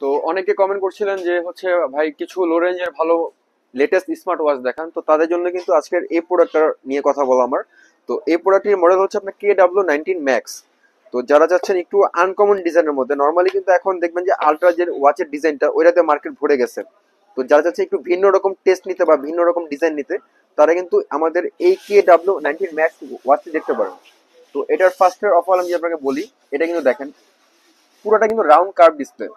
তো অনেকে কমেন্ট করছিলেন যে হচ্ছে ভাই কিছু লো রেঞ্জের ভালো লেটেস্ট স্মার্ট ওয়াচ দেখান, তো তাদের জন্য কিন্তু আজকের এই প্রোডাক্টটা নিয়ে কথা বলা আমার। তো এই প্রোডাক্টের মডেল হচ্ছে আপনার KW19 Max। তো যারা চাচ্ছেন একটু আনকমন ডিজাইনের মধ্যে, নর্মালি কিন্তু এখন দেখবেন যে আলট্রা যে ওয়াচের ডিজাইনটা ওইটাতে মার্কেট ভরে গেছে। তো যারা চাচ্ছে একটু ভিন্ন রকম টেস্ট নিতে বা ভিন্ন রকম ডিজাইন নিতে, তারা কিন্তু আমাদের এই KW19 Max ওয়াচটি দেখতে পারেন। তো এটার ফার্স্টের অফার আমি আপনাকে বলি, এটা কিন্তু দেখেন পুরোটা কিন্তু রাউন্ড কার্ভ ডিসপ্লে।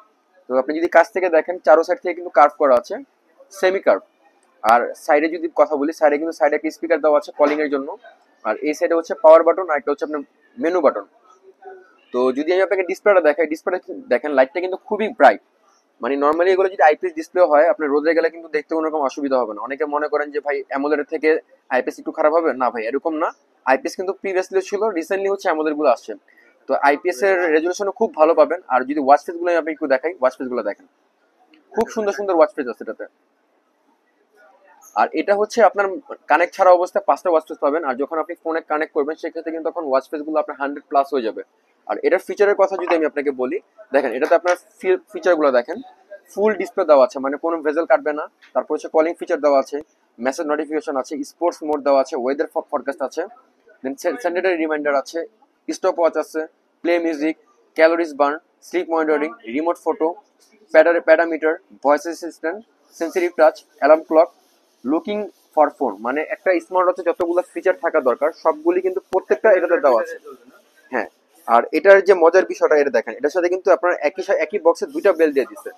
তো আপনি যদি কাছ থেকে দেখেন চারো সাইড থেকে কিন্তু কার্ভ করা আছে, সেমি কার্ভ। আর সাইডে যদি কথা বলি, সাইডে কিন্তু সাইডে একটা স্পিকার দেওয়া আছে কলিং এর জন্য। আর এই সাইডে হচ্ছে পাওয়ার বাটন, আর একটা হচ্ছে আপনার মেনু বাটন। তো যদি আমি আপনাকে ডিসপ্লেটা দেখাই, ডিসপ্লেটা দেখেন লাইটটা কিন্তু খুবই ব্রাইট। মানে নর্মালি এগুলো যদি আইপিএস ডিসপ্লে হয়, আপনার রোদে গেলে কিন্তু দেখতে কোনো রকম অসুবিধা হবে না। অনেকে মনে করেন যে ভাই অ্যামোলেড থেকে আইপিএস একটু খারাপ হবে, না ভাই এরকম না। আইপিএস কিন্তু প্রিভিয়াসলি ছিল, রিসেন্টলি হচ্ছে অ্যামোলেড গুলো আসছে। তো আইপিএস এর রেজুলেশনও খুব ভালো পাবেন। আর যদি ওয়াচ ফেস গুলো আমি একটু দেখাই, ওয়াচ ফেস গুলো দেখেন খুব সুন্দর সুন্দর ওয়াচ ফেস আছে এটাতে। আর এটা হচ্ছে আপনার কানেক্ট ছাড়া অবস্থায় 5টা ওয়াচ ফেস পাবেন, আর যখন আপনি ফোনে কানেক্ট করবেন সেক্ষেত্রে কিন্তু তখন ওয়াচ ফেস গুলো আপনার 100+ হয়ে যাবে। আর এটার ফিচারের কথা যদি আমি আপনাকে বলি, দেখেন এটাতে আপনার ফিচার গুলো দেখেন, ফুল ডিসপ্লে দেওয়া আছে, মানে কোনো ভেজেল কাটবে না। তারপর হচ্ছে কলিং ফিচার দেওয়া আছে, মেসেজ নোটিফিকেশন আছে, স্পোর্টস মোড দেওয়া আছে, ওয়েদার ফরকাস্ট আছে, দেন স্যানিটারি রিমাইন্ডার আছে, স্টপ ওয়াচ আছে, play music, calories burn, slip monitoring, remote photo, parameter, voice assistant, sensitive touch, alarm clock, looking for phone. মানে একটা স্মার্ট ওয়াচে যতগুলো ফিচার থাকা দরকার সবগুলি কিন্তু প্রত্যেকটা এটাতে দেওয়া আছে। হ্যাঁ। আর এটার যে মজার বিষয়টা, এটা দেখেন এটার সাথে কিন্তু আপনার একই বক্সে দুইটা বেল দিয়ে দিচ্ছে।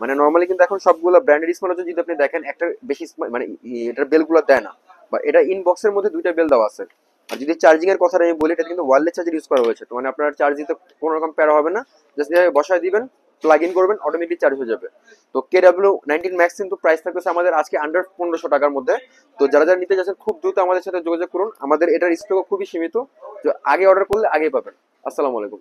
মানে নর্মালি কিন্তু এখন সবগুলো ব্র্যান্ডেড স্মার্ট ওয়াচে যদি আপনি দেখেন একটা বেশি মানে এটার বেলগুলো দেয় না, বা এটা ইন বক্সের মধ্যে দুইটা বেল দেওয়া আছে। আর যদি চার্জিং এর কথা আমি বলি, এটা কিন্তু ওয়্যারলেস চার্জার ইউজ করা হয়েছে। তো মানে আপনার চার্জ দিতে কোনো রকম প্যারা হবে না, জাস্ট বসায় দিবেন, প্লাগ ইন করবেন, অটোমেটিক চার্জ হয়ে যাবে। তো KW19 Max কিন্তু প্রাইস থাকতেছে আমাদের আজকে আন্ডার 1500 টাকার মধ্যে। তো যারা যারা নিতে চাচ্ছেন খুব দ্রুত আমাদের সাথে যোগাযোগ করুন, আমাদের এটার স্টক খুবই সীমিত। তো আগে অর্ডার করলে আগেই পাবেন। আসসালামু আলাইকুম।